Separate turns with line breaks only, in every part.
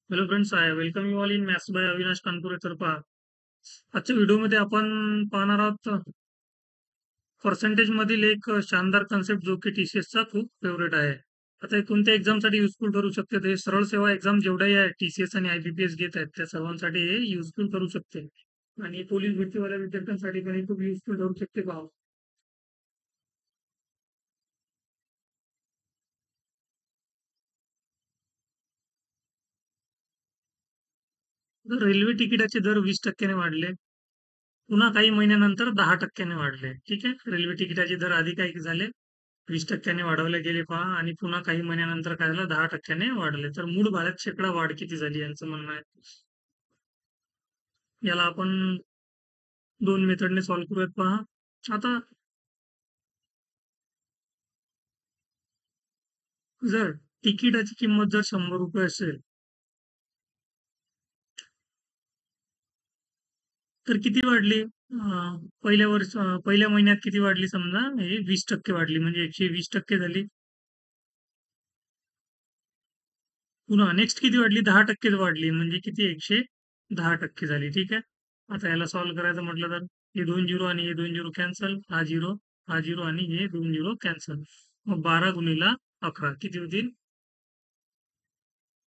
Hello friends, I welcome you all in maths by Avinash Kanpure. तर पहा, आजच्या व्हिडिओमध्ये आपण पाहणार आहोत पर्सेंटेज मधील एक शानदार कन्सेप्ट जो की टीसीएसचा खूप फेवरेट आहे. आता हे कोणत्या एक्झामसाठी युजफुल ठरू शकते? ते सरळ सेवा एक्झाम जेवढ्याही आहे टीसीएस आणि आयबीपीएस घेत आहेत त्या सर्वांसाठी हे युजफुल ठरू शकते. आणि पोलीस भरतीवाल्या विद्यार्थ्यांसाठी पण हे खूप युजफुल ठरू शकते पहा. तर रेल्वे तिकिटाचे दर 20% वाढले. पुन्हा काही महिन्यानंतर 10% वाढले. ठीक आहे. रेल्वे तिकिटाचे दर आधी काय झाले? 20% वाढवले गेले पहा आणि पुन्हा काही महिन्यानंतर काय झालं 10% वाढले. तर मूळ भाड्यात शेकडा वाढ किती झाली यांचं म्हणणं आहे. याला आपण दोन मेथडने सॉल्व्ह करूयात पहा. आता जर तिकिटाची किंमत जर 100 रुपये असेल तर किती वाढली? पहिल्या महिन्यात किती वाढली समजा, हे 20% वाढली म्हणजे 120% झाली. पुन्हा नेक्स्ट किती वाढली? 10% वाढली म्हणजे किती? 110% झाली. ठीक आहे. आता याला सॉल्व्ह करायचं म्हटलं तर हे दोन झिरो आणि हे दोन झिरो कॅन्सल, हा झिरो आणि हे दोन झिरो कॅन्सल. मग 12 गुणिला 11 किती होतील?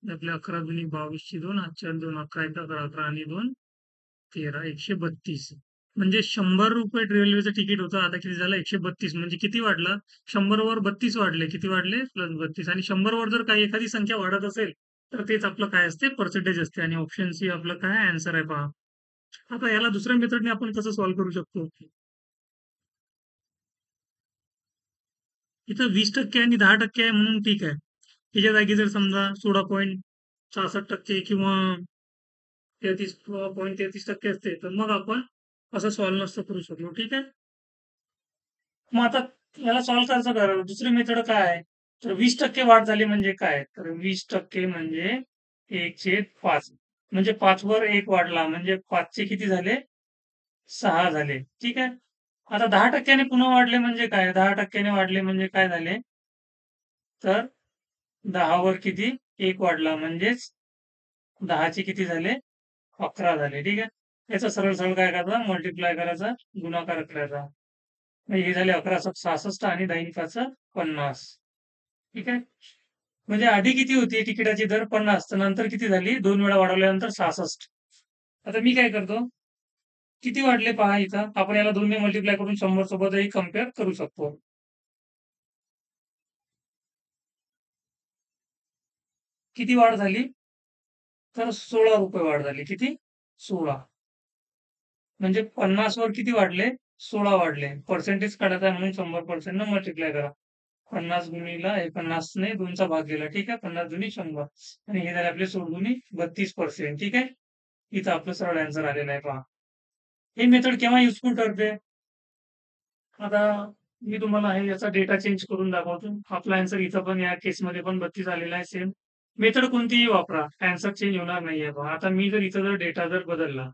आपले 11 दुनी 22 दोन, आजच्या दोन, 11 एक 11, 11 आणि दोन 13, 132. म्हणजे 100 रुपये रेल्वेचं तिकीट होतं, आता किती झालं? 132. म्हणजे किती वाढला? 100 वर 32 वाढले. किती वाढले? +32. आणि 100 वर जर काही एखादी संख्या वाढत असेल तर तेच आपलं काय असते? पर्सेंटेज असते. आणि ऑप्शन सी आपलं काय आन्सर आहे पहा. आता याला दुसऱ्या मेथडने आपण कसं सॉल्व्ह करू शकतो? इथं 20% आणि 10% आहे म्हणून ठीक आहे. त्याच्या जागी जर समजा 16.66% किंवा 33.33% असते तर मग आपण असं सॉल्व्ह नसतं करू शकलो. ठीक आहे. मग आता याला सॉल्व्ह करायचं काय? दुसरी मेथड काय आहे? तर 20% वाढ झाली म्हणजे काय? तर 20% म्हणजे 1/5. म्हणजे 5 वर 1 वाढला म्हणजे 5 चे किती झाले? 6 झाले. ठीक आहे. आता 10% पुन्हा वाढले म्हणजे काय? 10% वाढले म्हणजे काय झाले? तर 10 वर किती? 1 वाढला म्हणजेच 10 चे किती झाले? 11 झाले. ठीक आहे. याचा सरळ सरळ काय करायचा? मल्टिप्लाय करायचा, गुणाकार करायचा. म्हणजे हे झाले 11 × 7 = 66 आणि 10 × 5 = 50. ठीक आहे. म्हणजे आधी किती होती तिकिटाची दर? 50. तर नंतर किती झाली? 2 वेळा वाढवल्यानंतर 66. आता मी काय करतो? किती वाढले पहा इथं. आपण याला 2 ने मल्टिप्लाय करून 100 सोबतही कंपेअर करू शकतो. किती वाढ झाली? तर 16 रुपये वाढ झाली. किती? 16. म्हणजे 50 वर किती वाढले? 16 वाढले. पर्सेंटेज काढायचा आहे म्हणून 100% न मल्टिप्लाय करा. 50 गुणिला हे 50 ने 2 चा भाग गेला. ठीक आहे. 50 दुनी 100 आणि हे झाले आपले 16 दुनी 32%. ठीक आहे. इथं आपलं सरळ आन्सर आलेलं आहे पहा. ही मेथड केव्हा युजफुल ठरते? आता मी तुम्हाला हे याचा डेटा चेंज करून दाखवतो. आपला आन्सर इथं पण या केसमध्ये पण 32 आलेला आहे सेम. मेथड कोणतीही वापरा, आन्सर चेंज होणार नाहीये पहा. आता मी जर इथं जर डेटा जर बदलला,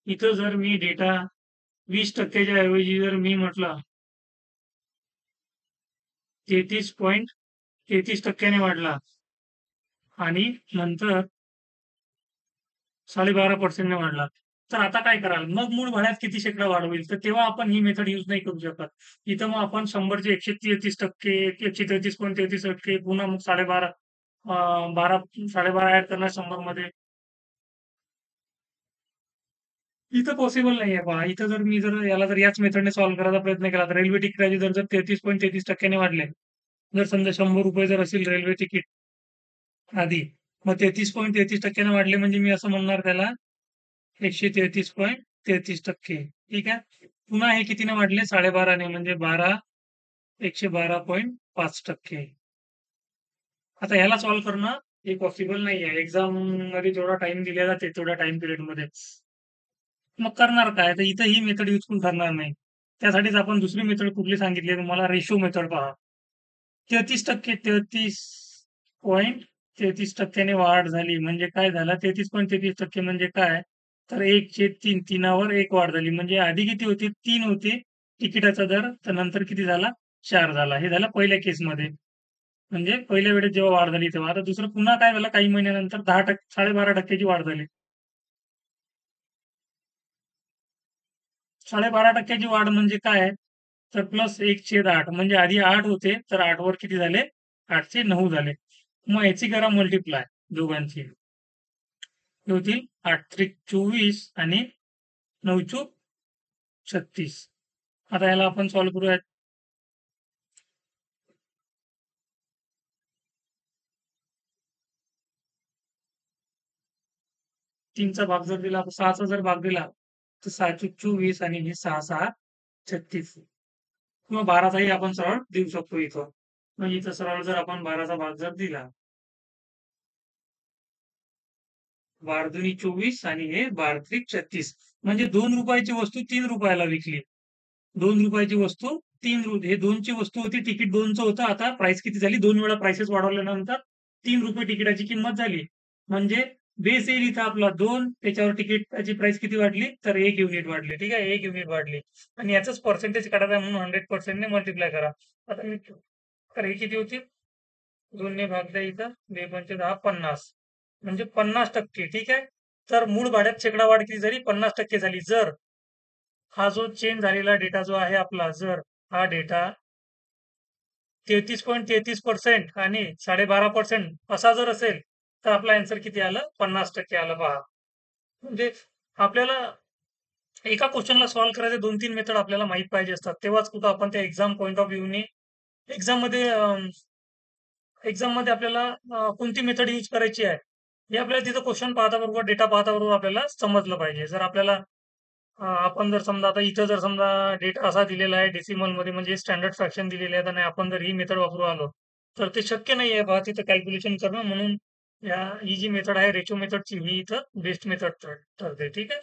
इथं जर मी डेटा 20% च्या ऐवजी जर मी म्हटलं 33.33% ने वाढला आणि नंतर 12.5% ने वाढला. तर आता काय कराल? मग मूळ भाड्यात किती शेकडा वाढ होईल? तर तेव्हा आपण ही मेथड यूज नाही करू शकत. इथं मग आपण 100 चे 133%, 133.33% पुन्हा मग 12.5 12 12.5 ॲड करणार 100 मध्ये. इथं पॉसिबल नाहीये पहा. इथं जर मी जर याला जर याच मेथडने सॉल्व्ह करायचा प्रयत्न केला तर रेल्वे तिकिटाचे दर जर 33.33% वाढले, जर समजा 100 रुपये जर असेल रेल्वे तिकीट आधी, मग 33.33% वाढले म्हणजे मी असं म्हणणार त्याला 133.33%. ठीक आहे. पुन्हा हे कितीने वाढले? 12.5 ने म्हणजे 112.5%. आता ह्याला सॉल्व्ह करणं हे पॉसिबल नाही आहे. एक्झाम मध्ये जेवढा टाइम दिला जाते तेवढ्या टाइम पिरियड मध्ये. मग करणार काय? तर इथं ही मेथड युजफुल ठरणार नाही. त्यासाठीच आपण दुसरी मेथड कुठली सांगितली तुम्हाला? रेशो मेथड पहा. 33%, 33 0.33% वाढ झाली म्हणजे काय झालं? 33.33% म्हणजे काय? तर 1/3 3 एक वाढ झाली. म्हणजे आधी किती होती? 3 होती तिकिटाचा दर, तर नंतर किती झाला? 4 झाला. हे झालं पहिल्या केसमध्ये. म्हणजे पहिल्या वेळेस जेव्हा वाढ झाली तेव्हा. आता दुसरं पुन्हा काय झालं काही महिन्यानंतर 10% 12.5% ची वाढ झाली. 12.5% ची वाढ म्हणजे काय? तर प्लस 1/8 म्हणजे आधी 8 होते, तर 8 वर किती झाले? 8 चे 9 झाले. मग याची करा मल्टिप्लाय दोघांची. हे होतील 8 त्रिक 24 आणि 9 चोक 36. आता ह्याला आपण सॉल्व्ह करूयात. 3 चा भाग जर दिला, 6 चा जर भाग दिला, तर 6 चोक 24 आणि हे 6 36 किंवा 12चाही आपण सरळ देऊ शकतो इथं. मग इथं सरळ जर आपण 12चा भाग जर दिला, 12 दुनी 24 आणि हे 12 त्रिक 36 म्हणजे ₹2 ची वस्तू ₹3 विकली. ₹2 ची वस्तू 3 हे 2 ची वस्तू होती, तिकीट 2चं होतं. आता प्राइस किती झाली? 2 वेळा प्राइसेस वाढवल्यानंतर ₹3 तिकिटाची किंमत झाली. म्हणजे बेस येईल इथं आपला 2 त्याच्यावर तिकीटाची प्राइस किती वाढली? तर 1 युनिट वाढली. ठीक आहे. 1 युनिट वाढली. आणि याचंच पर्सेंटेज काढायचं आहे म्हणून 100% ने मल्टिप्लाय करा. आता मी तर हे किती होतील? 2 ने भाग द्या इथं. 2 पंचे 10 50 म्हणजे 50% ठीक आहे. तर मूळ भाड्यात शेकडा वाढ किती झाली? 50% झाली. जर हा जो चेंज झालेला डेटा जो आहे आपला, जर हा डेटा 33.33% आणि 12.5% असा जर असेल, तर आपला ॲन्सर किती आलं? 50% आलं पहा. म्हणजे आपल्याला एका क्वेशनला सॉल्व्ह करायचे 2-3 मेथड आपल्याला माहीत पाहिजे असतात. तेव्हाच कुठं आपण त्या एक्झाम पॉइंट ऑफ व्ह्यूने एक्झाममध्ये एक्झाममध्ये आपल्याला कोणती मेथड यूज करायची आहे, हे आपल्याला तिथं क्वेशन पाहता बरोबर, डेटा पाहता बरोबर आपल्याला समजलं पाहिजे. जर आपल्याला आपण जर समजा आता इथं जर समजा डेटा असा दिलेला आहे डेसिमलमध्ये म्हणजे स्टँडर्ड फ्रॅक्शन दिलेले आहेत आणि आपण जर ही मेथड वापरू आलो, तर ते शक्य नाही आहे बघा तिथं कॅल्क्युलेशन करणं. म्हणून ही जी मेथड आहे रेशो मेथडची ही इथं बेस्ट मेथड ठरते. ठीक आहे.